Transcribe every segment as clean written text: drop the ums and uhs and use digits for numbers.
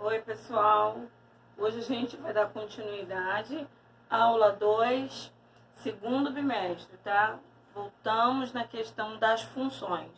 Oi, pessoal. Hoje a gente vai dar continuidade à aula 2, segundo bimestre, tá? Voltamos na questão das funções.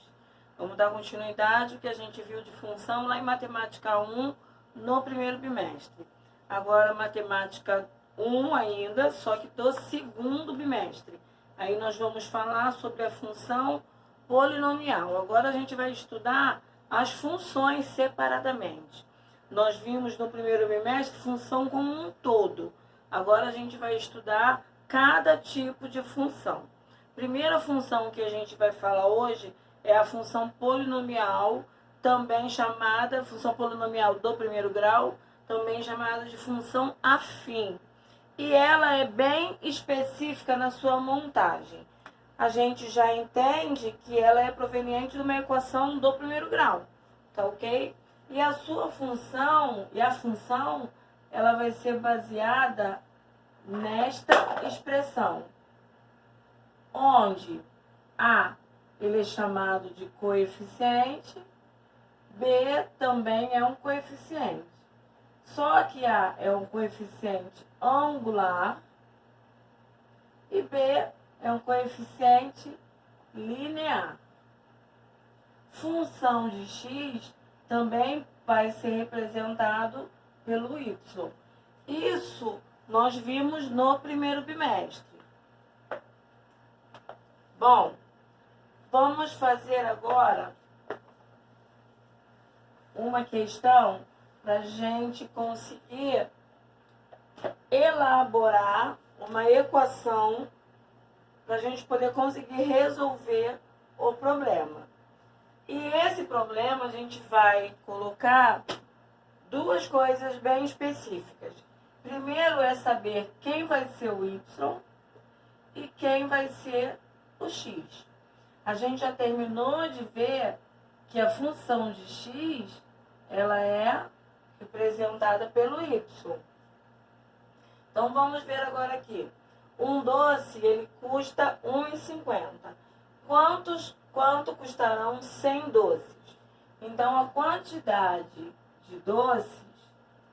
Vamos dar continuidade ao que a gente viu de função lá em Matemática 1, no primeiro bimestre. Agora, Matemática 1 ainda, só que do segundo bimestre. Aí nós vamos falar sobre a função polinomial. Agora a gente vai estudar as funções separadamente. Nós vimos no primeiro bimestre função como um todo. Agora a gente vai estudar cada tipo de função. Primeira função que a gente vai falar hoje é a função polinomial, também chamada função polinomial do primeiro grau, também chamada de função afim. E ela é bem específica na sua montagem. A gente já entende que ela é proveniente de uma equação do primeiro grau, tá ok? E a sua função, ela vai ser baseada nesta expressão, onde A, ele é chamado de coeficiente, B também é um coeficiente. Só que A é um coeficiente angular e B é um coeficiente linear. Função de x também vai ser representado pelo y. Isso nós vimos no primeiro bimestre. Bom, vamos fazer agora uma questão para a gente conseguir elaborar uma equação para a gente poder conseguir resolver o problema. E esse problema a gente vai colocar duas coisas bem específicas. Primeiro é saber quem vai ser o y e quem vai ser o x. A gente já terminou de ver que a função de x, ela é representada pelo y. Então vamos ver agora aqui. Um doce, ele custa R$ 1,50. Quanto custarão 100 doces? Então, a quantidade de doces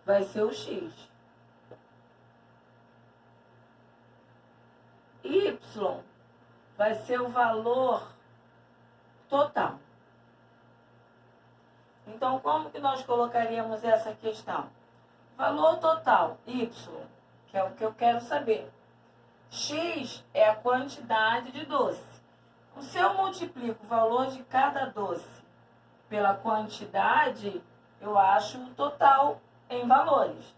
vai ser o x. Y vai ser o valor total. Então, como que nós colocaríamos essa questão? Valor total, y, que é o que eu quero saber. X é a quantidade de doce. Se eu multiplico o valor de cada doce pela quantidade, eu acho o total em valores.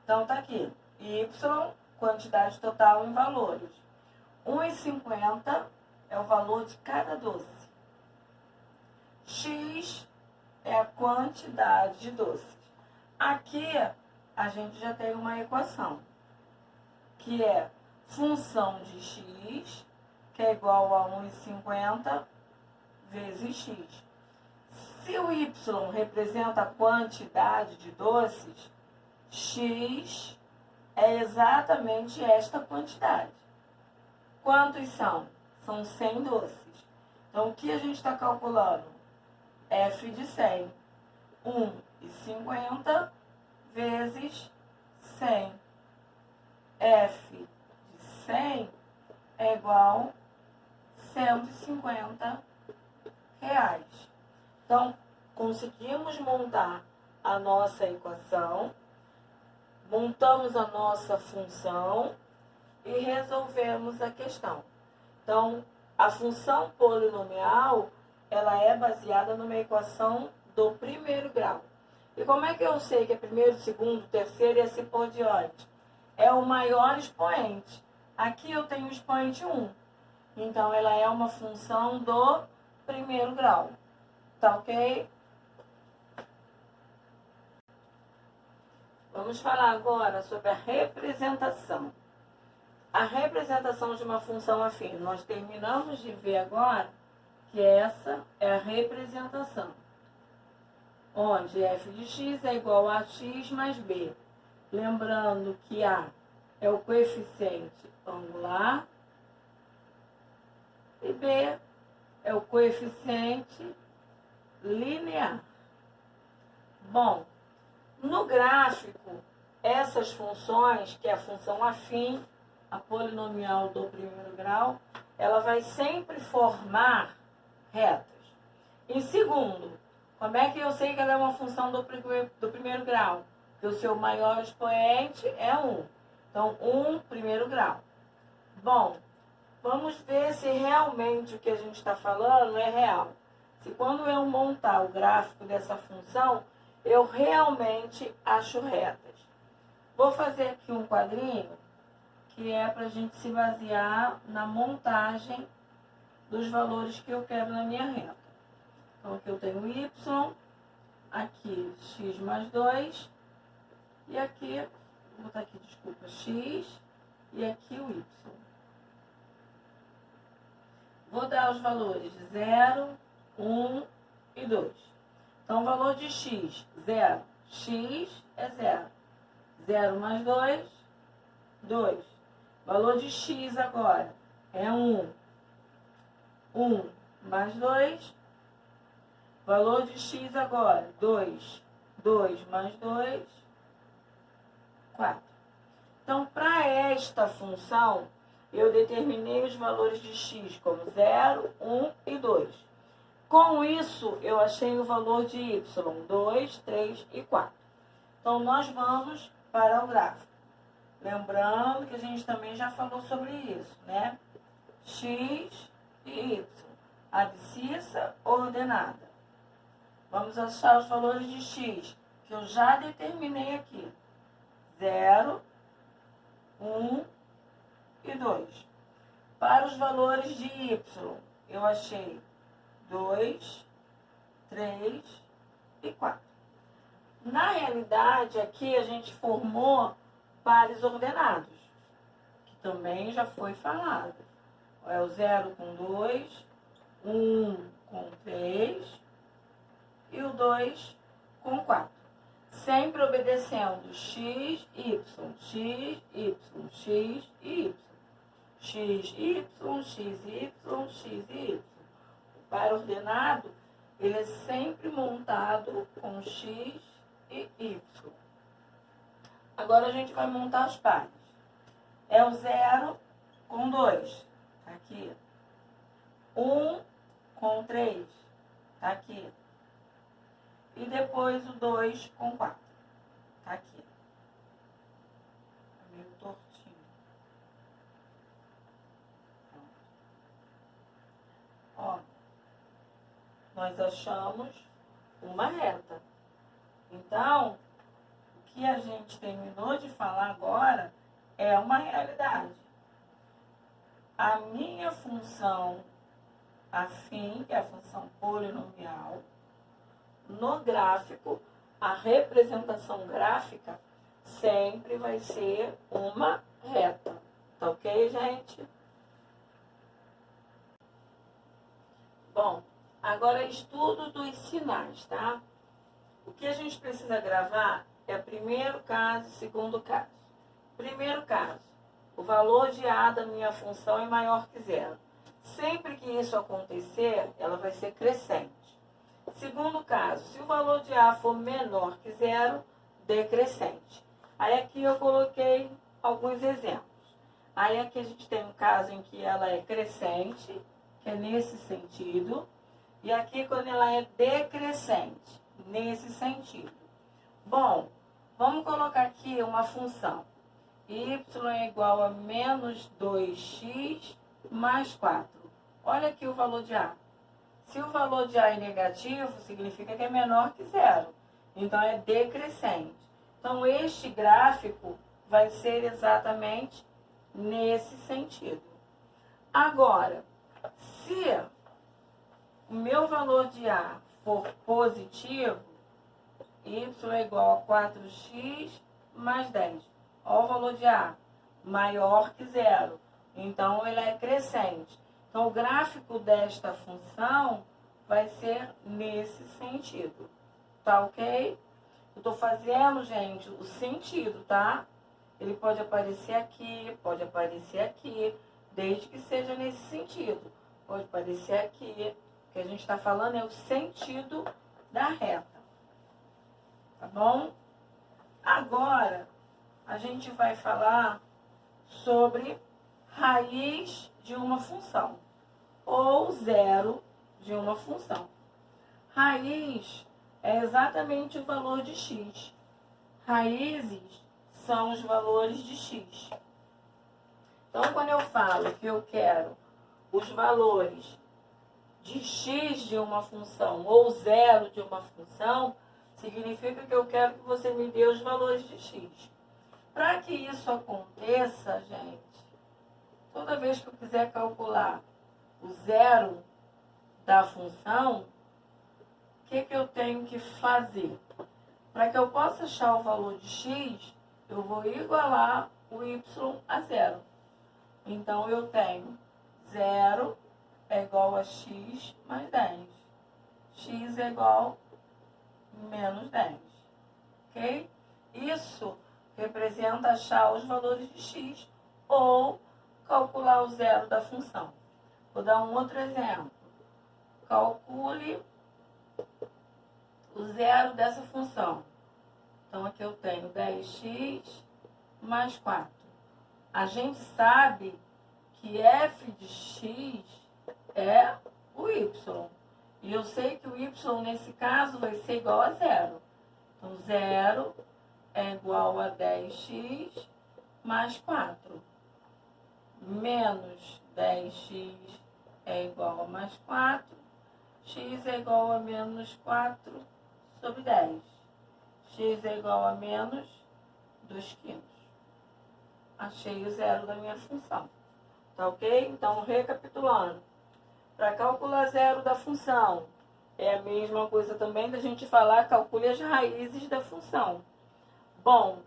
Então, tá aqui. Y, quantidade total em valores. R$ 1,50 é o valor de cada doce. X é a quantidade de doces. Aqui, a gente já tem uma equação, que é função de x, que é igual a 1,50 vezes x. Se o y representa a quantidade de doces, x é exatamente esta quantidade. Quantos são? São 100 doces. Então, o que a gente está calculando? F de 100. 1,50 vezes 100. F de 100 é igual a R$ 150. Então, conseguimos montar a nossa equação, montamos a nossa função e resolvemos a questão. Então, a função polinomial, ela é baseada numa equação do primeiro grau. E como é que eu sei que é primeiro, segundo, terceiro e assim por diante? É o maior expoente. Aqui eu tenho o expoente 1. Então, ela é uma função do primeiro grau. Tá ok? Vamos falar agora sobre a representação. A representação de uma função afim. Nós terminamos de ver agora que essa é a representação, onde f de x é igual a x mais b. Lembrando que A é o coeficiente angular e B é o coeficiente linear. Bom, No gráfico, essas funções, que é a função afim, a polinomial do primeiro grau, ela vai sempre formar retas. Em segundo, como é que eu sei que ela é uma função do primeiro grau? Porque o seu maior expoente é 1. Então, 1 primeiro grau. Bom, vamos ver se realmente o que a gente está falando é real. Se quando eu montar o gráfico dessa função, eu realmente acho retas. Vou fazer aqui um quadrinho que é para a gente se basear na montagem dos valores que eu quero na minha reta. Então, aqui eu tenho y, aqui x mais 2, e aqui, vou botar aqui, desculpa, x, e aqui o y. Vou dar os valores de 0, 1 e 2. Então, o valor de x, 0. X é 0. 0 mais 2, 2. Valor de x agora é 1. 1 mais 2. Valor de x agora, 2. 2 mais 2, 4. Então, para esta função, eu determinei os valores de x como 0, 1 e 2. Com isso, eu achei o valor de y, 2, 3 e 4. Então, nós vamos para o gráfico. Lembrando que a gente também já falou sobre isso, né? X e y, abscissa ordenada. Vamos achar os valores de x, que eu já determinei aqui. 0, 1 e 2. Para os valores de y, eu achei 2, 3 e 4. Na realidade, aqui a gente formou pares ordenados, que também já foi falado. É o 0 com 2, 1 com 3 e o 2 com 4. Sempre obedecendo x, y, x, y, x e y. X, y, x, y, x e y. O par ordenado, ele é sempre montado com x e y. Agora a gente vai montar os pares. É o 0 com 2, tá aqui. 1 com 3, tá aqui. E depois o 2 com 4, tá aqui. É meio tortinho. Ó, nós achamos uma reta. Então, o que a gente terminou de falar agora é uma realidade. A minha função afim, que é a função polinomial, no gráfico, a representação gráfica sempre vai ser uma reta. Tá ok, gente? Bom, agora estudo dos sinais, tá? O que a gente precisa gravar é primeiro caso e segundo caso. Primeiro caso, o valor de A da minha função é maior que 0. Sempre que isso acontecer, ela vai ser crescente. Segundo caso, se o valor de A for menor que 0, decrescente. Aí aqui eu coloquei alguns exemplos. Aí aqui a gente tem um caso em que ela é crescente, que é nesse sentido. E aqui quando ela é decrescente, nesse sentido. Bom, vamos colocar aqui uma função. Y é igual a menos 2x mais 4. Olha aqui o valor de A. Se o valor de A é negativo, significa que é menor que 0. Então, é decrescente. Então, este gráfico vai ser exatamente nesse sentido. Agora, se o meu valor de A for positivo, y é igual a 4x mais 10. Olha o valor de A, maior que 0. Então, ele é crescente. Então, o gráfico desta função vai ser nesse sentido. Tá ok? Eu estou fazendo, gente, o sentido, tá? Ele pode aparecer aqui, desde que seja nesse sentido. Pode aparecer aqui. O que a gente está falando é o sentido da reta. Tá bom? Agora, a gente vai falar sobre raiz de uma função ou zero de uma função. Raiz é exatamente o valor de x. Raízes são os valores de x. Então, quando eu falo que eu quero os valores de x de uma função ou zero de uma função, significa que eu quero que você me dê os valores de x. Para que isso aconteça, gente, toda vez que eu quiser calcular o zero da função, o que eu tenho que fazer? Para que eu possa achar o valor de x, eu vou igualar o y a zero. Então, eu tenho 0 é igual a x mais 10. X é igual a menos 10. Ok? Isso representa achar os valores de x ou calcular o zero da função. Vou dar um outro exemplo. Calcule o zero dessa função. Então, aqui eu tenho 10x mais 4. A gente sabe que f de x é o y. E eu sei que o y, nesse caso, vai ser igual a zero. Então, 0 é igual a 10x mais 4. Menos 10x é igual a mais 4. X é igual a menos 4 sobre 10. X é igual a menos 2/5. Achei o zero da minha função. Tá ok? Então, recapitulando. Para calcular zero da função, é a mesma coisa também da gente falar, calcule as raízes da função. Bom,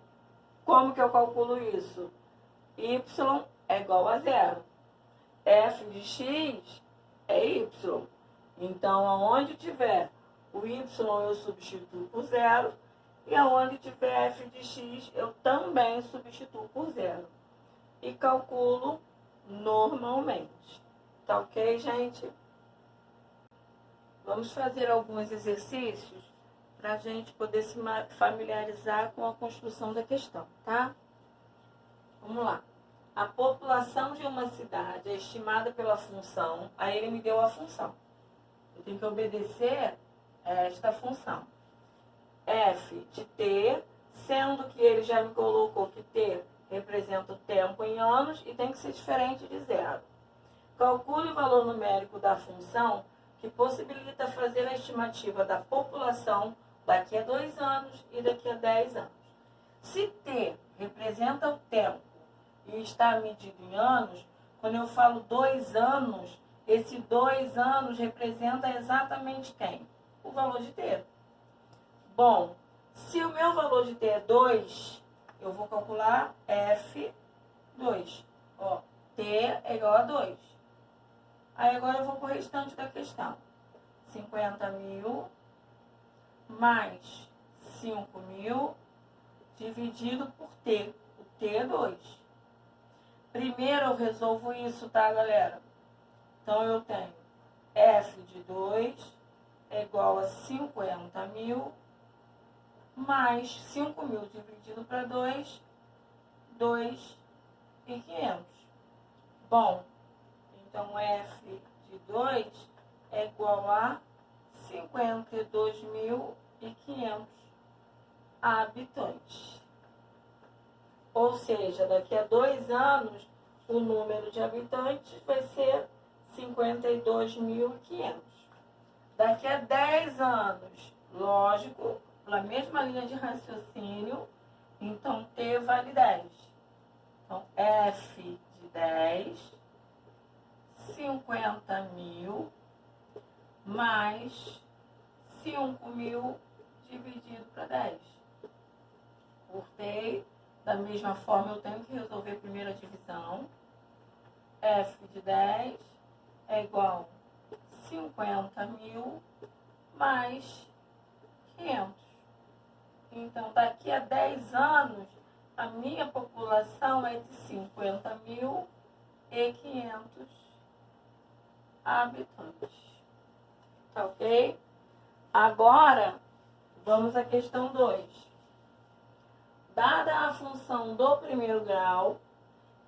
como que eu calculo isso? Y é igual a zero. F de x é y. Então, aonde tiver o y, eu substituo por zero. E aonde tiver f de x, eu também substituo por zero. E calculo normalmente. Tá ok, gente? Vamos fazer alguns exercícios para a gente poder se familiarizar com a construção da questão, tá? Vamos lá. A população de uma cidade é estimada pela função. Aí ele me deu a função. Eu tenho que obedecer a esta função. F de t, sendo que ele já me colocou que t representa o tempo em anos e tem que ser diferente de zero. Calcule o valor numérico da função que possibilita fazer a estimativa da população daqui a 2 anos e daqui a 10 anos. Se t representa o tempo e está medido em anos, quando eu falo 2 anos, esse 2 anos representa exatamente quem? O valor de t. Bom, se o meu valor de t é 2, eu vou calcular F2. Ó, t é igual a 2. Aí agora eu vou para o restante da questão. 50.000 mais 5.000 dividido por t. O t é 2. Primeiro eu resolvo isso, tá, galera? Então eu tenho F de 2 é igual a 50.000 mais 5.000 dividido para 2, 2.500. Bom, então F de 2 é igual a 52.500 habitantes. Ou seja, daqui a 2 anos, o número de habitantes vai ser 52.500. Daqui a 10 anos, lógico, pela mesma linha de raciocínio, então T vale 10. Então, F de 10, 50.000 mais 5.000 dividido para 10. Cortei. Da mesma forma, eu tenho que resolver a primeira divisão. F de 10 é igual a 50.000 mais 500. Então, daqui a 10 anos, a minha população é de 50.500 habitantes. Tá ok? Agora, vamos à questão 2. dada a função do primeiro grau,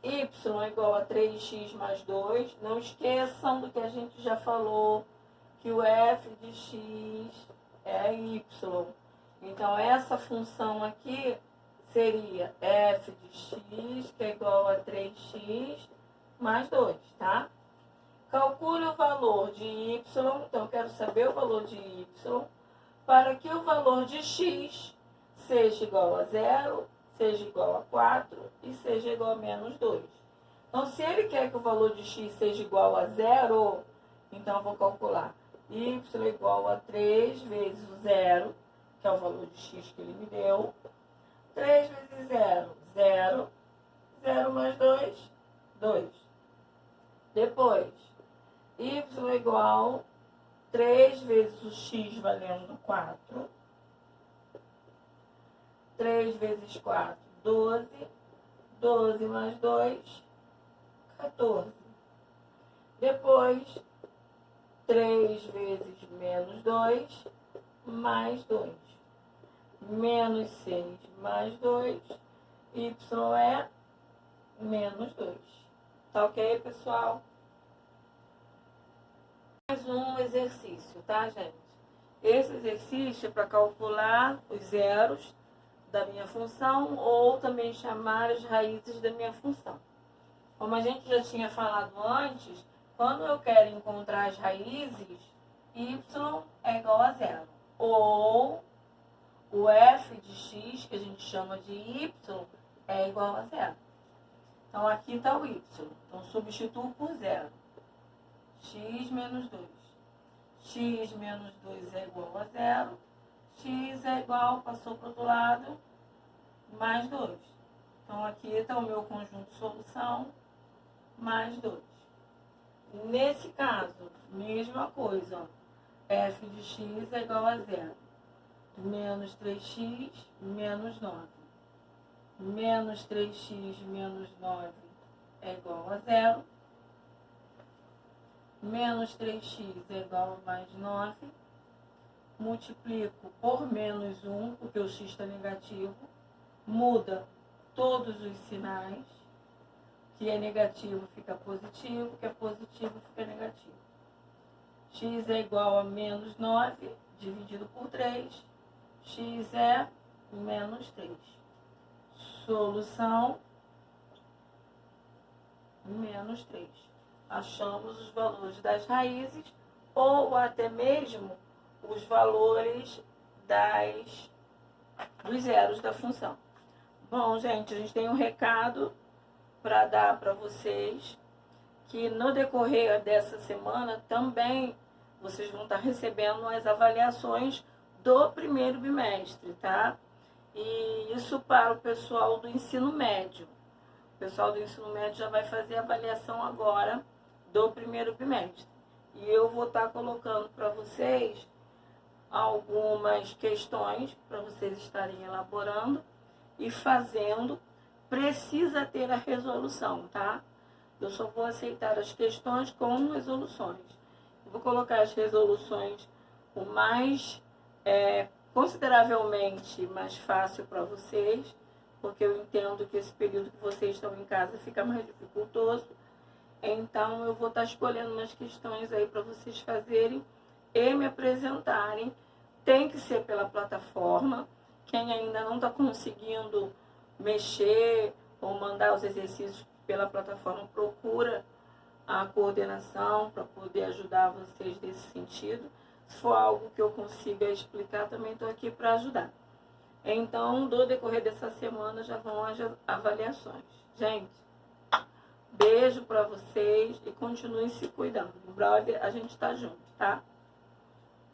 y é igual a 3x mais 2. Não esqueçam do que a gente já falou, que o f de x é y. Então, essa função aqui seria f de x, que é igual a 3x mais 2, tá? Calcule o valor de y, então eu quero saber o valor de y, para que o valor de x seja igual a 0, seja igual a 4 e seja igual a menos 2. Então, se ele quer que o valor de x seja igual a 0, então eu vou calcular y igual a 3 vezes o 0, que é o valor de x que ele me deu. 3 vezes 0, 0. 0 mais 2, 2. Depois, y igual a 3 vezes o x valendo 4. 3 vezes 4, 12. 12 mais 2, 14. Depois, 3 vezes menos 2, mais 2. Menos 6 mais 2, y é menos 2. Tá ok, pessoal? Mais um exercício, tá, gente? Esse exercício é para calcular os zeros da minha função ou também chamar as raízes da minha função. Como a gente já tinha falado antes, quando eu quero encontrar as raízes, y é igual a 0. Ou o f de x, que a gente chama de y, é igual a 0. Então, aqui está o y. Então, substituo por 0. X menos 2. X menos 2 é igual a 0. X é igual, passou para o outro lado, mais 2. Então, aqui está o meu conjunto de solução, mais 2. Nesse caso, mesma coisa, ó. F de x é igual a 0. Menos 3x menos 9. Menos 3x menos 9 é igual a 0. Menos 3x é igual a mais 9. Multiplico por menos 1, porque o x está negativo. Muda todos os sinais. Que é negativo fica positivo, que é positivo fica negativo. X é igual a menos 9, dividido por 3. X é menos 3. Solução, menos 3. Achamos os valores das raízes ou até mesmo os valores dos zeros da função. Bom, gente, a gente tem um recado para dar para vocês, que no decorrer dessa semana também vocês vão estar recebendo as avaliações do primeiro bimestre, tá? E isso para o pessoal do ensino médio. O pessoal do ensino médio já vai fazer a avaliação agora do primeiro bimestre. E eu vou estar colocando para vocês algumas questões para vocês estarem elaborando e fazendo. Precisa ter a resolução, tá? Eu só vou aceitar as questões com resoluções. Eu vou colocar as resoluções o mais consideravelmente mais fácil para vocês, porque eu entendo que esse período que vocês estão em casa fica mais dificultoso. Então, eu vou estar escolhendo umas questões aí para vocês fazerem e me apresentarem. Tem que ser pela plataforma. Quem ainda não está conseguindo mexer ou mandar os exercícios pela plataforma, procura a coordenação para poder ajudar vocês nesse sentido. Se for algo que eu consiga explicar, também estou aqui para ajudar. Então, do decorrer dessa semana já vão as avaliações. Gente, beijo para vocês e continuem se cuidando. Em breve a gente está junto, tá?